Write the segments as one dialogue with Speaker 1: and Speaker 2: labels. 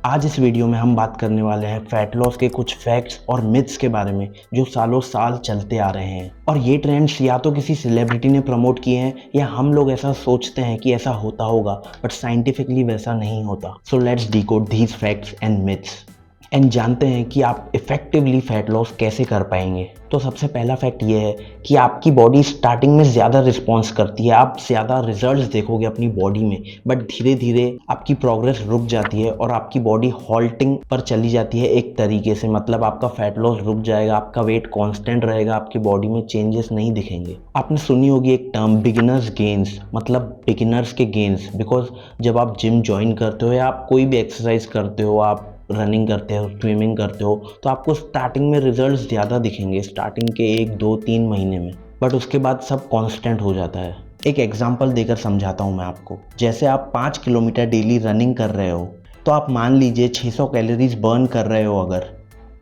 Speaker 1: आज इस वीडियो में हम बात करने वाले हैं फैट लॉस के कुछ फैक्ट्स और मिथ्स के बारे में जो सालों साल चलते आ रहे हैं। और ये ट्रेंड्स या तो किसी सेलिब्रिटी ने प्रमोट किए हैं या हम लोग ऐसा सोचते हैं कि ऐसा होता होगा, बट साइंटिफिकली वैसा नहीं होता। So let's decode these facts and myths and जानते हैं कि आप इफेक्टिवली फैट लॉस कैसे कर पाएंगे। तो सबसे पहला फैक्ट ये है कि आपकी बॉडी स्टार्टिंग में ज़्यादा रिस्पॉन्स करती है, आप ज़्यादा रिजल्ट्स देखोगे अपनी बॉडी में, बट धीरे धीरे आपकी प्रोग्रेस रुक जाती है और आपकी बॉडी हॉल्टिंग पर चली जाती है एक तरीके से। मतलब आपका फैट लॉस रुक जाएगा, आपका वेट कांस्टेंट रहेगा, आपकी बॉडी में चेंजेस नहीं दिखेंगे। आपने सुनी होगी एक टर्म बिगिनर्स गेन्स, मतलब बिगिनर्स के गेन्स। बिकॉज जब आप जिम ज्वाइन करते हो या आप कोई भी एक्सरसाइज करते हो, आप रनिंग करते हो, स्विमिंग करते हो, तो आपको स्टार्टिंग में रिजल्ट्स ज़्यादा दिखेंगे, स्टार्टिंग के 1 2 3 महीने में, बट उसके बाद सब कांस्टेंट हो जाता है। एक एग्जांपल देकर समझाता हूँ मैं आपको। जैसे आप 5 किलोमीटर डेली रनिंग कर रहे हो, तो आप मान लीजिए 600 कैलोरीज बर्न कर रहे हो अगर,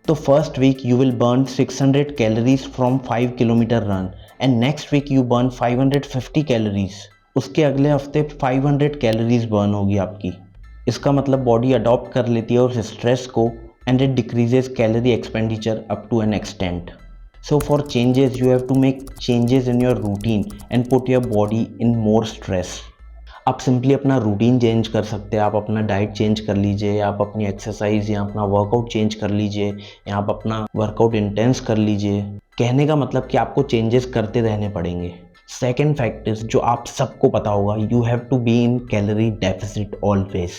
Speaker 1: तो first week you will burn 600 calories from 5 kilometre run and next week you burn 550 calories. उसके अगले हफ्ते 500 कैलोरीज बर्न होगी आपकी। इसका मतलब बॉडी अडॉप्ट कर लेती है उस स्ट्रेस को and it decreases calorie expenditure up to an extent. So for changes you have to make changes in your routine and put your body in more stress. आप सिंपली अपना routine change कर सकते हैं, आप अपना diet change कर लीजिए, आप अपनी एक्सरसाइज या अपना वर्कआउट चेंज कर लीजिए, या आप अपना वर्कआउट इंटेंस कर लीजिए। कहने का मतलब कि आपको चेंजेस करते रहने पड़ेंगे। सेकेंड फैक्ट इज, जो आप सबको पता होगा, you have to be in calorie deficit always.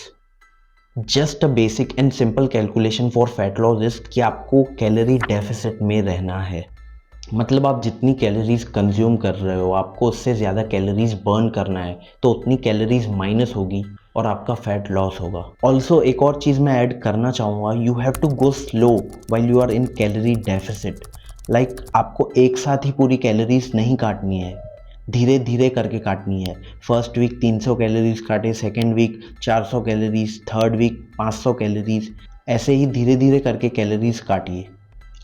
Speaker 1: Just a basic and simple calculation for fat loss is कि आपको कैलोरी डेफिसिट में रहना है। मतलब आप जितनी कैलोरीज कंज्यूम कर रहे हो, आपको उससे ज़्यादा कैलोरीज बर्न करना है, तो उतनी कैलोरीज माइनस होगी और आपका फैट लॉस होगा। ऑल्सो एक और चीज़ मैं ऐड करना चाहूँगा, you have to go slow while you are in calorie deficit. Like आपको एक साथ ही पूरी कैलोरीज नहीं काटनी है, धीरे धीरे करके काटनी है। फर्स्ट वीक 300 कैलोरीज काटे, second week 400 calories, third week 500 calories, ऐसे ही धीरे धीरे करके कैलोरीज काटिए।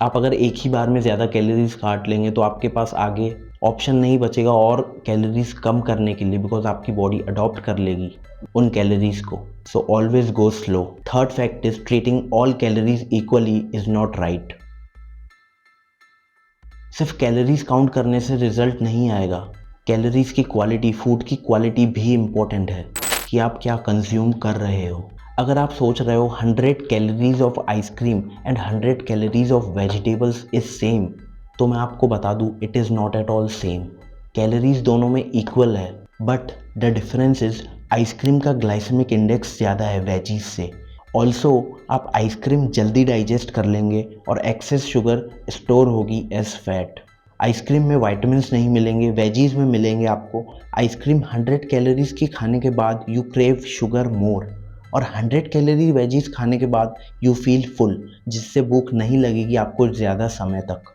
Speaker 1: आप अगर एक ही बार में ज़्यादा कैलोरीज काट लेंगे तो आपके पास आगे ऑप्शन नहीं बचेगा और कैलोरीज कम करने के लिए, बिकॉज आपकी बॉडी अडॉप्ट कर लेगी उन कैलोरीज को। So always go slow. Third fact is, treating all calories equally is not right. सिर्फ कैलोरीज काउंट करने से रिजल्ट नहीं आएगा। कैलोरीज की क्वालिटी, फूड की क्वालिटी भी इम्पोर्टेंट है कि आप क्या कंज्यूम कर रहे हो। अगर आप सोच रहे हो 100 calories of ice cream and 100 calories of vegetables is same, तो मैं आपको बता दूं, it is not at all same. Calories दोनों में इक्वल है, but the difference is ice cream का ग्लाइसेमिक इंडेक्स ज़्यादा है वेजीज से। ऑल्सो आप आइसक्रीम जल्दी डाइजेस्ट कर लेंगे और एक्सेस शुगर स्टोर होगी एज फैट। आइसक्रीम में वाइटामिन्स नहीं मिलेंगे, वेजीज में मिलेंगे आपको। आइसक्रीम 100 कैलोरीज की खाने के बाद यू क्रेव शुगर मोर, और 100 कैलोरी वेजीज खाने के बाद यू फील फुल, जिससे भूख नहीं लगेगी आपको ज़्यादा समय तक।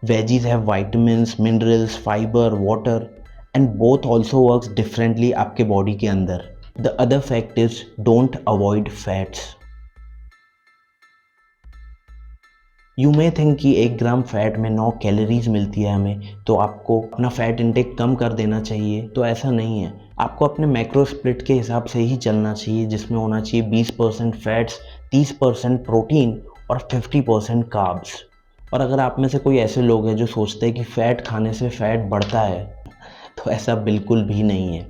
Speaker 1: Veggies have vitamins, minerals, fibre, water and both also works differently आपके बॉडी के अंदर। The other fact is, don't avoid fats. You may think कि 1 ग्राम फैट में 9 कैलोरीज मिलती है हमें, तो आपको अपना फैट इंटेक कम कर देना चाहिए। तो ऐसा नहीं है, आपको अपने मैक्रो स्प्लिट के हिसाब से ही चलना चाहिए, जिसमें होना चाहिए 20% फैट्स, 30% प्रोटीन और 50% कार्ब्स। और अगर आप में से कोई ऐसे लोग हैं जो सोचते हैं कि फ़ैट खाने से फ़ैट बढ़ता है, तो ऐसा बिल्कुल भी नहीं है।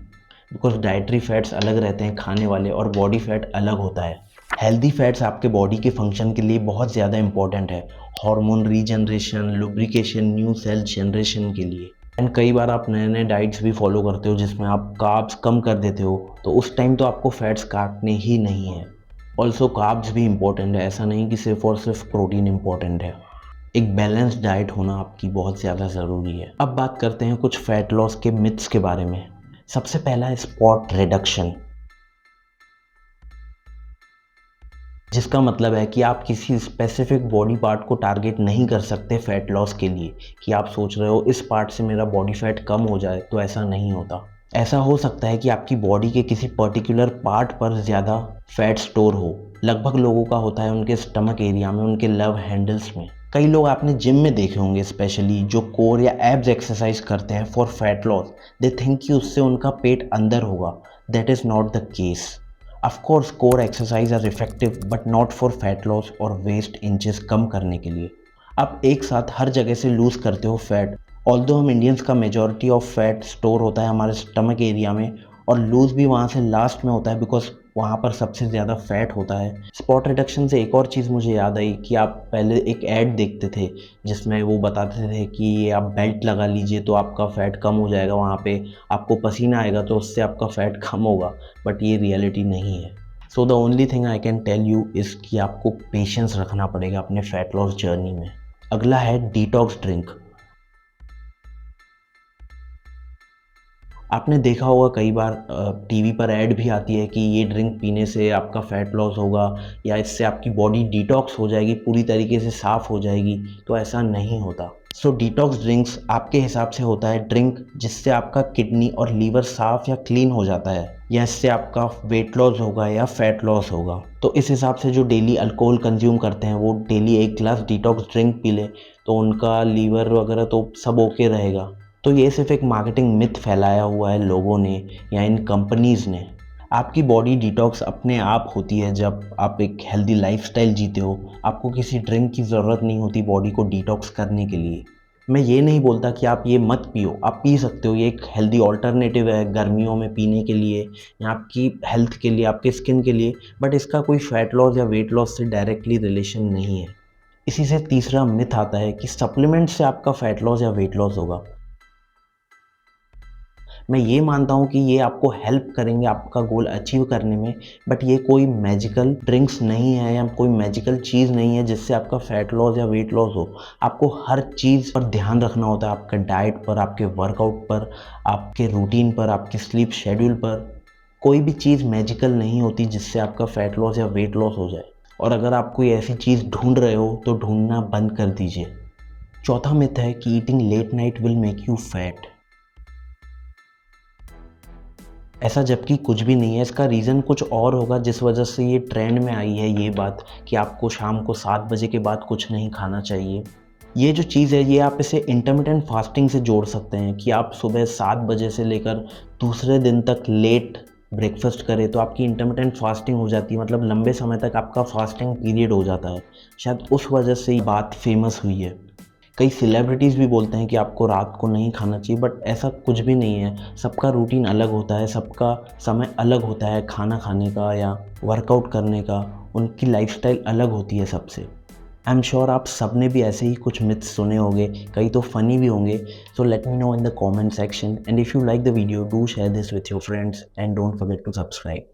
Speaker 1: बिकॉज डाइटरी फैट्स अलग रहते हैं खाने वाले, और बॉडी फैट अलग होता है। हेल्दी फैट्स आपके बॉडी के फंक्शन के लिए बहुत ज़्यादा इंपॉर्टेंट है, hormone regeneration, lubrication, new cell generation के लिए। एंड कई बार आप नए नए डाइट्स भी फॉलो करते हो जिसमें आप कार्ब्स कम कर देते हो, तो उस टाइम तो आपको फैट्स काटने ही नहीं है। ऑल्सो कार्ब्स भी इंपॉर्टेंट है, ऐसा नहीं कि सिर्फ और सिर्फ प्रोटीन इंपॉर्टेंट है। एक बैलेंस्ड डाइट होना आपकी बहुत ज़्यादा ज़रूरी है। अब बात करते हैं कुछ फैट लॉस के मिथ्स के बारे में। सबसे पहला है स्पॉट रिडक्शन, जिसका मतलब है कि आप किसी स्पेसिफिक बॉडी पार्ट को टारगेट नहीं कर सकते फैट लॉस के लिए, कि आप सोच रहे हो इस पार्ट से मेरा बॉडी फैट कम हो जाए, तो ऐसा नहीं होता। ऐसा हो सकता है कि आपकी बॉडी के किसी पर्टिकुलर पार्ट पर ज़्यादा फैट स्टोर हो। लगभग लोगों का होता है उनके स्टमक एरिया में, उनके लव हैंडल्स में। कई लोग आपने जिम में देखे होंगे, स्पेशली जो कोर या एब्स एक्सरसाइज करते हैं for fat loss, they think कि उससे उनका पेट अंदर होगा। That is not the case. Of course core exercise are effective but not for fat loss और वेस्ट इंचेस कम करने के लिए। आप एक साथ हर जगह से लूज़ करते हो फैट। ऑल्दो हम इंडियंस का मेजॉरिटी ऑफ फैट स्टोर होता है हमारे स्टमक एरिया में, और लूज़ भी वहाँ से लास्ट में होता है बिकॉज वहाँ पर सबसे ज़्यादा फैट होता है। स्पॉट रिडक्शन से एक और चीज़ मुझे याद आई कि आप पहले एक ऐड देखते थे जिसमें वो बताते थे कि ये आप बेल्ट लगा लीजिए तो आपका फ़ैट कम हो जाएगा, वहाँ पे आपको पसीना आएगा तो उससे आपका फ़ैट कम होगा, बट ये रियलिटी नहीं है। So the only thing I can tell you is कि आपको पेशेंस रखना पड़ेगा अपने फ़ैट लॉस जर्नी में। अगला है डिटॉक्स ड्रिंक। आपने देखा होगा कई बार टीवी पर ऐड भी आती है कि ये ड्रिंक पीने से आपका फ़ैट लॉस होगा या इससे आपकी बॉडी डिटॉक्स हो जाएगी, पूरी तरीके से साफ़ हो जाएगी। तो ऐसा नहीं होता। सो डिटॉक्स ड्रिंक्स आपके हिसाब से होता है ड्रिंक जिससे आपका किडनी और लीवर साफ़ या क्लीन हो जाता है, या इससे आपका वेट लॉस होगा या फैट लॉस होगा। तो इस हिसाब से जो डेली अल्कोहल कंज्यूम करते हैं वो डेली एक गिलास डिटॉक्स ड्रिंक पी ले तो उनका लीवर वगैरह तो सब ओके रहेगा। तो ये सिर्फ एक मार्केटिंग मिथ फैलाया हुआ है लोगों ने या इन कंपनीज़ ने। आपकी बॉडी डिटॉक्स अपने आप होती है जब आप एक हेल्दी लाइफस्टाइल जीते हो। आपको किसी ड्रिंक की ज़रूरत नहीं होती बॉडी को डिटॉक्स करने के लिए। मैं ये नहीं बोलता कि आप ये मत पियो, आप पी सकते हो, ये एक हेल्दी ऑल्टरनेटिव है गर्मियों में पीने के लिए या आपकी हेल्थ के लिए, आपके स्किन के लिए, बट इसका कोई फैट लॉस या वेट लॉस से डायरेक्टली रिलेशन नहीं है। इसी से तीसरा मिथ आता है कि सप्लीमेंट से आपका फैट लॉस या वेट लॉस होगा। मैं ये मानता हूँ कि ये आपको हेल्प करेंगे आपका गोल अचीव करने में, बट ये कोई मैजिकल ड्रिंक्स नहीं है या कोई मैजिकल चीज़ नहीं है जिससे आपका फैट लॉस या वेट लॉस हो। आपको हर चीज़ पर ध्यान रखना होता है, आपका डाइट पर, आपके वर्कआउट पर, आपके रूटीन पर, आपके स्लीप शेड्यूल पर। कोई भी चीज़ मैजिकल नहीं होती जिससे आपका फैट लॉस या वेट लॉस हो जाए। और अगर आप कोई ऐसी चीज़ ढूंढ रहे हो तो ढूंढना बंद कर दीजिए। चौथा मिथ है कि eating late night will make you fat. ऐसा जबकि कुछ भी नहीं है। इसका रीज़न कुछ और होगा जिस वजह से ये ट्रेंड में आई है ये बात कि आपको शाम को 7 बजे के बाद कुछ नहीं खाना चाहिए। ये जो चीज़ है ये आप इसे इंटरमिटेंट फास्टिंग से जोड़ सकते हैं कि आप सुबह 7 बजे से लेकर दूसरे दिन तक लेट ब्रेकफास्ट करें तो आपकी इंटरमिटेंट फास्टिंग हो जाती है, मतलब लंबे समय तक आपका फास्टिंग पीरियड हो जाता है। शायद उस वजह से ये बात फेमस हुई है। कई सेलिब्रिटीज़ भी बोलते हैं कि आपको रात को नहीं खाना चाहिए, बट ऐसा कुछ भी नहीं है। सबका रूटीन अलग होता है, सबका समय अलग होता है खाना खाने का या वर्कआउट करने का। उनकी लाइफस्टाइल अलग होती है सबसे। आई एम श्योर आप सब ने भी ऐसे ही कुछ मिथ्स सुने होंगे, कई तो फ़नी भी होंगे। So let me know in the comment section, and if you like the video do share this with your friends and don't forget to subscribe.